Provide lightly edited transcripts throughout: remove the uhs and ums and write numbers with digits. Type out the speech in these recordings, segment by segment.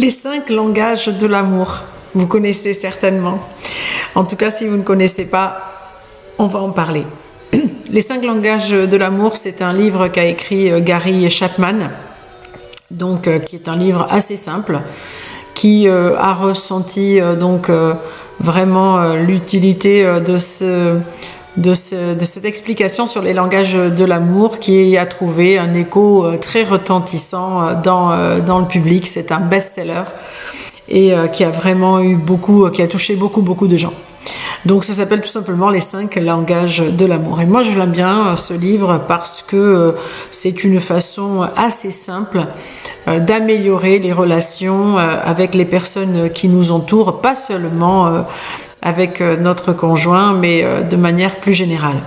Les 5 langages de l'amour. Vous connaissez certainement. En tout cas, si vous ne connaissez pas, on va en parler. Les 5 langages de l'amour, c'est un livre qu'a écrit Gary Chapman, donc qui est un livre assez simple, qui a ressenti vraiment l'utilité de cette explication sur les langages de l'amour, qui a trouvé un écho très retentissant dans le public. C'est un best-seller et qui a vraiment qui a touché beaucoup de gens. Donc ça s'appelle tout simplement les 5 langages de l'amour. Et moi je l'aime bien ce livre parce que c'est une façon assez simple d'améliorer les relations avec les personnes qui nous entourent, pas seulement avec notre conjoint, mais de manière plus générale.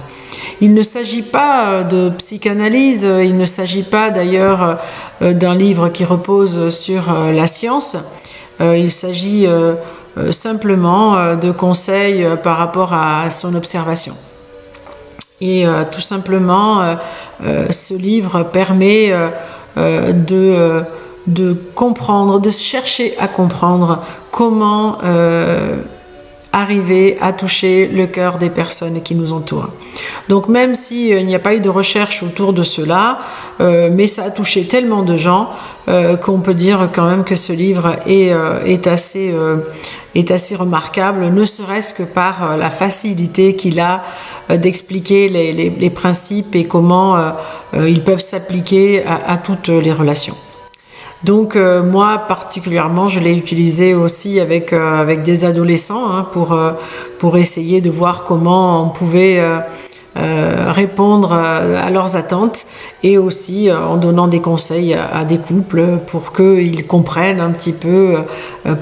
Il ne s'agit pas de psychanalyse, il ne s'agit pas d'ailleurs d'un livre qui repose sur la science, il s'agit simplement de conseils par rapport à son observation. Et tout simplement, ce livre permet de comprendre, de chercher à comprendre comment arriver à toucher le cœur des personnes qui nous entourent. Donc même s'il n'y a pas eu de recherche autour de cela, mais ça a touché tellement de gens qu'on peut dire quand même que ce livre est assez remarquable, ne serait-ce que par la facilité qu'il a d'expliquer les principes et comment ils peuvent s'appliquer à toutes les relations. Donc moi particulièrement, je l'ai utilisé aussi avec des adolescents pour essayer de voir comment on pouvait répondre à leurs attentes, et aussi en donnant des conseils à des couples pour qu'ils comprennent un petit peu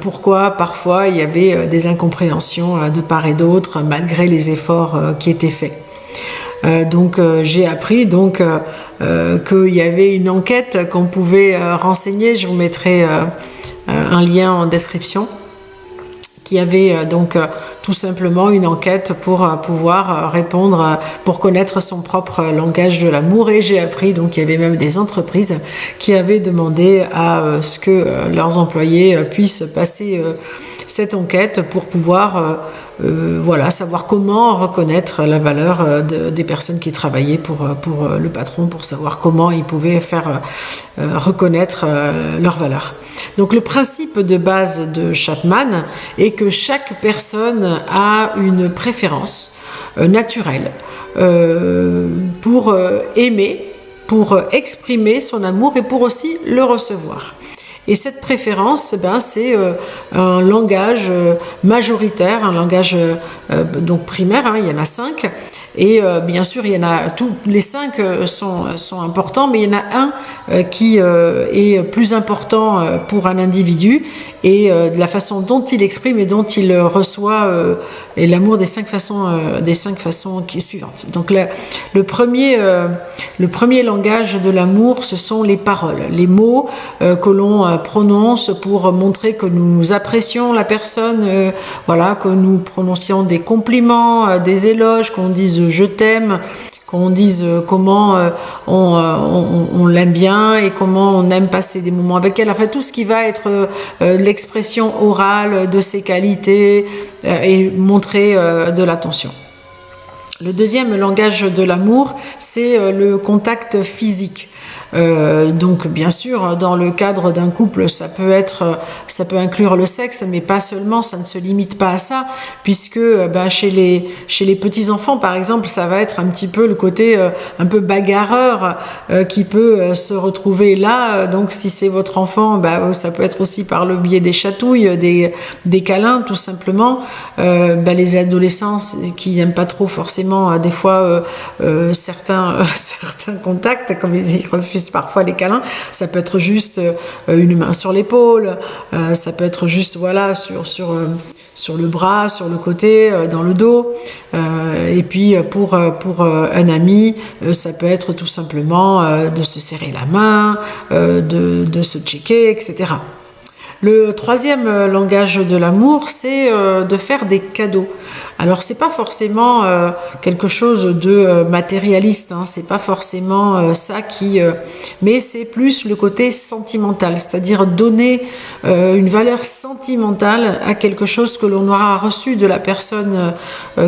pourquoi parfois il y avait des incompréhensions de part et d'autre malgré les efforts qui étaient faits. Donc j'ai appris qu'il y avait une enquête qu'on pouvait renseigner. Je vous mettrai un lien en description, qui avait tout simplement une enquête pour pouvoir répondre, pour connaître son propre langage de l'amour. Et j'ai appris qu'il y avait même des entreprises qui avaient demandé à ce que leurs employés puissent passer cette enquête pour pouvoir savoir comment reconnaître la valeur des personnes qui travaillaient pour le patron, pour savoir comment ils pouvaient faire reconnaître leur valeur. Donc le principe de base de Chapman est que chaque personne a une préférence naturelle pour aimer, pour exprimer son amour et pour aussi le recevoir. Et cette préférence, c'est un langage majoritaire, un langage primaire, il y en a 5. Et bien sûr, il y en a tous les 5 sont importants, mais il y en a un qui est plus important pour un individu, et de la façon dont il exprime et dont il reçoit et l'amour des 5 façons qui suivantes. Donc le premier langage de l'amour, ce sont les paroles, les mots que l'on prononce pour montrer que nous apprécions la personne, que nous prononcions des compliments, des éloges, qu'on dise je t'aime, qu'on dise comment on l'aime bien et comment on aime passer des moments avec elle. Enfin, tout ce qui va être l'expression orale de ses qualités et montrer de l'attention. Le deuxième langage de l'amour, c'est le contact physique. Donc bien sûr, dans le cadre d'un couple, ça peut inclure le sexe, mais pas seulement, ça ne se limite pas à ça, puisque chez les petits enfants par exemple, ça va être un petit peu le côté un peu bagarreur qui peut se retrouver là. Donc si c'est votre enfant, ça peut être aussi par le biais des chatouilles, des câlins tout simplement. Les adolescents qui n'aiment pas trop forcément des fois certains contacts, comme ils refusent parfois les câlins, ça peut être juste une main sur l'épaule, ça peut être juste sur le bras, sur le côté, dans le dos, et puis pour un ami, ça peut être tout simplement de se serrer la main, de se checker, etc. Le troisième langage de l'amour, c'est de faire des cadeaux. Alors c'est pas forcément quelque chose de matérialiste, hein, c'est pas forcément ça qui, mais c'est plus le côté sentimental, c'est-à-dire donner une valeur sentimentale à quelque chose que l'on aura reçu de la personne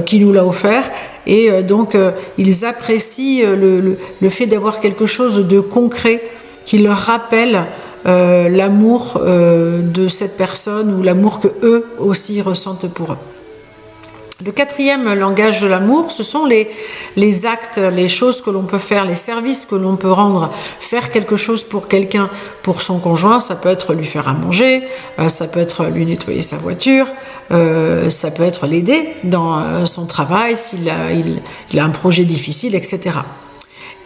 qui nous l'a offert. Et donc ils apprécient le fait d'avoir quelque chose de concret qui leur rappelle l'amour de cette personne ou l'amour que eux aussi ressentent pour eux. Le quatrième langage de l'amour, ce sont les actes, les choses que l'on peut faire, les services que l'on peut rendre. Faire quelque chose pour quelqu'un, pour son conjoint, ça peut être lui faire à manger, ça peut être lui nettoyer sa voiture, ça peut être l'aider dans son travail s'il a un projet difficile, etc.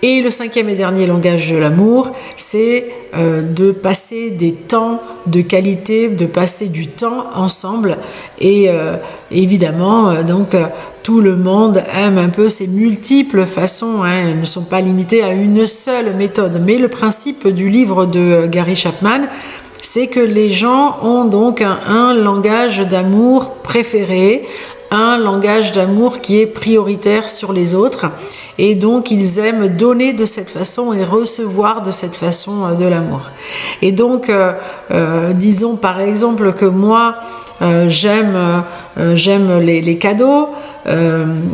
Et le cinquième et dernier langage de l'amour, c'est de passer des temps de qualité, de passer du temps ensemble. Et évidemment, donc tout le monde aime un peu ces multiples façons, hein, elles ne sont pas limitées à une seule méthode. Mais le principe du livre de Gary Chapman, c'est que les gens ont donc un langage d'amour préféré, un langage d'amour qui est prioritaire sur les autres, et donc ils aiment donner de cette façon et recevoir de cette façon de l'amour. Et donc disons par exemple que moi j'aime les cadeaux.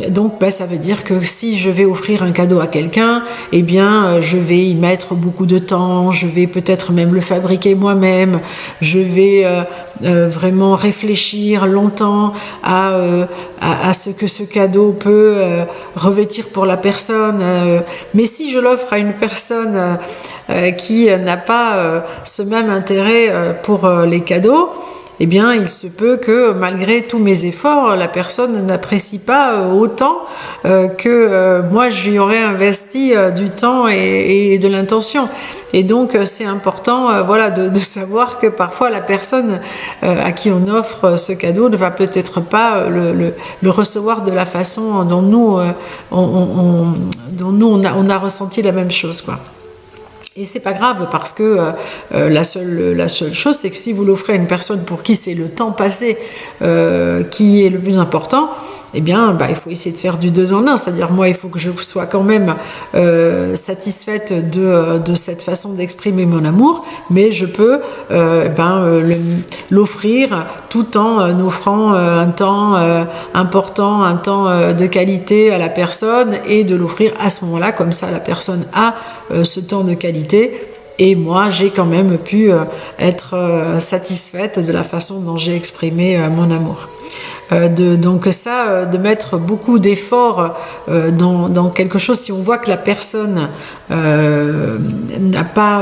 Donc ça veut dire que si je vais offrir un cadeau à quelqu'un, eh bien je vais y mettre beaucoup de temps, je vais peut-être même le fabriquer moi-même, je vais vraiment réfléchir longtemps à ce que ce cadeau peut revêtir pour la personne. Mais si je l'offre à une personne qui n'a pas ce même intérêt pour les cadeaux, eh bien, il se peut que malgré tous mes efforts, la personne n'apprécie pas autant que moi j'y aurais investi du temps et de l'intention. Et donc, c'est important voilà, de savoir que parfois la personne à qui on offre ce cadeau ne va peut-être pas le recevoir de la façon dont nous, on a ressenti la même chose, quoi. Et c'est pas grave parce que la seule chose, c'est que si vous l'offrez à une personne pour qui c'est le temps passé qui est le plus important, eh bien, il faut essayer de faire du 2 en 1. C'est-à-dire, moi, il faut que je sois quand même satisfaite de cette façon d'exprimer mon amour, mais je peux l'offrir tout en offrant un temps important, un temps de qualité à la personne, et de l'offrir à ce moment-là, comme ça la personne a ce temps de qualité. Et moi, j'ai quand même pu être satisfaite de la façon dont j'ai exprimé mon amour. Donc ça, de mettre beaucoup d'efforts dans quelque chose, si on voit que la personne n'a pas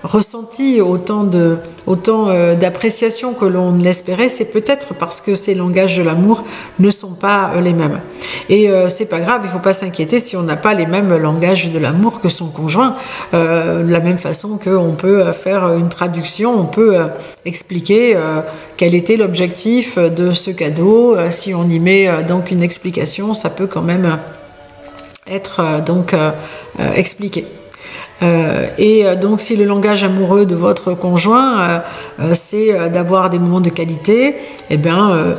ressenti autant d'appréciation que l'on l'espérait, c'est peut-être parce que ces langages de l'amour ne sont pas les mêmes. Et c'est pas grave, il faut pas s'inquiéter si on n'a pas les mêmes langages de l'amour que son conjoint. De la même façon qu'on peut faire une traduction, on peut expliquer quel était l'objectif de ce cadeau. Si on y met donc une explication, ça peut quand même être expliqué. Donc si le langage amoureux de votre conjoint c'est d'avoir des moments de qualité, eh bien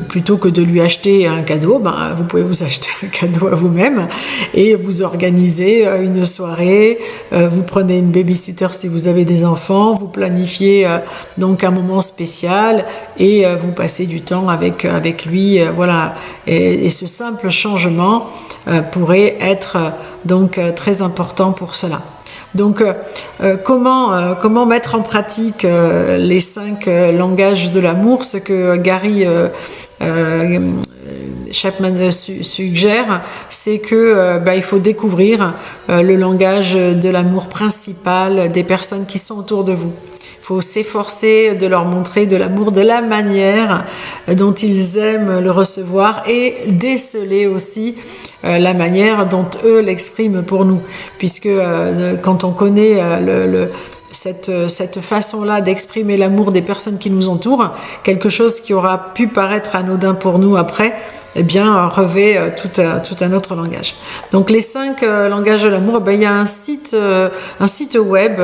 plutôt que de lui acheter un cadeau, vous pouvez vous acheter un cadeau à vous-même et vous organisez une soirée, vous prenez une babysitter si vous avez des enfants, vous planifiez donc un moment spécial et vous passez du temps avec lui, voilà. Et ce simple changement pourrait être donc très important pour cela. Donc, comment mettre en pratique les 5 langages de l'amour? Ce que Gary Chapman suggère, c'est que il faut découvrir le langage de l'amour principal des personnes qui sont autour de vous. Il faut s'efforcer de leur montrer de l'amour de la manière dont ils aiment le recevoir et déceler aussi la manière dont eux l'expriment pour nous. Puisque quand on connaît cette façon-là d'exprimer l'amour des personnes qui nous entourent, quelque chose qui aura pu paraître anodin pour nous après, eh bien, revêt tout un autre langage. Donc, les 5 langages de l'amour, il y a un site web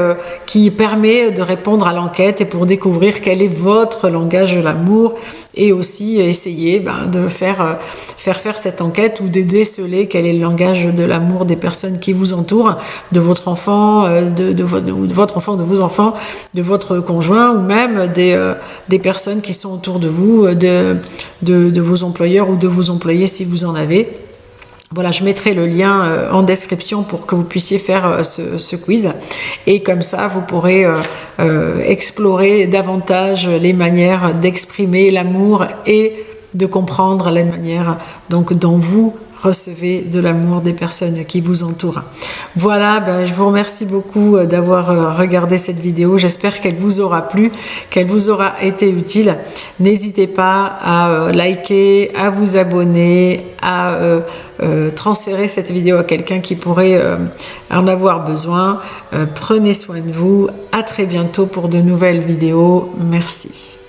qui permet de répondre à l'enquête et pour découvrir quel est votre langage de l'amour et aussi essayer de faire cette enquête ou de déceler quel est le langage de l'amour des personnes qui vous entourent, de votre enfant, de votre enfant, de vos enfants, de votre conjoint ou même des personnes qui sont autour de vous, de vos employeurs ou de vos employés si vous en avez. Voilà, je mettrai le lien en description pour que vous puissiez faire ce quiz. Et comme ça, vous pourrez explorer davantage les manières d'exprimer l'amour et de comprendre les manières dont vous recevez de l'amour des personnes qui vous entourent. Voilà, je vous remercie beaucoup d'avoir regardé cette vidéo. J'espère qu'elle vous aura plu, qu'elle vous aura été utile. N'hésitez pas à liker, à vous abonner, à transférer cette vidéo à quelqu'un qui pourrait en avoir besoin. Prenez soin de vous. À très bientôt pour de nouvelles vidéos. Merci.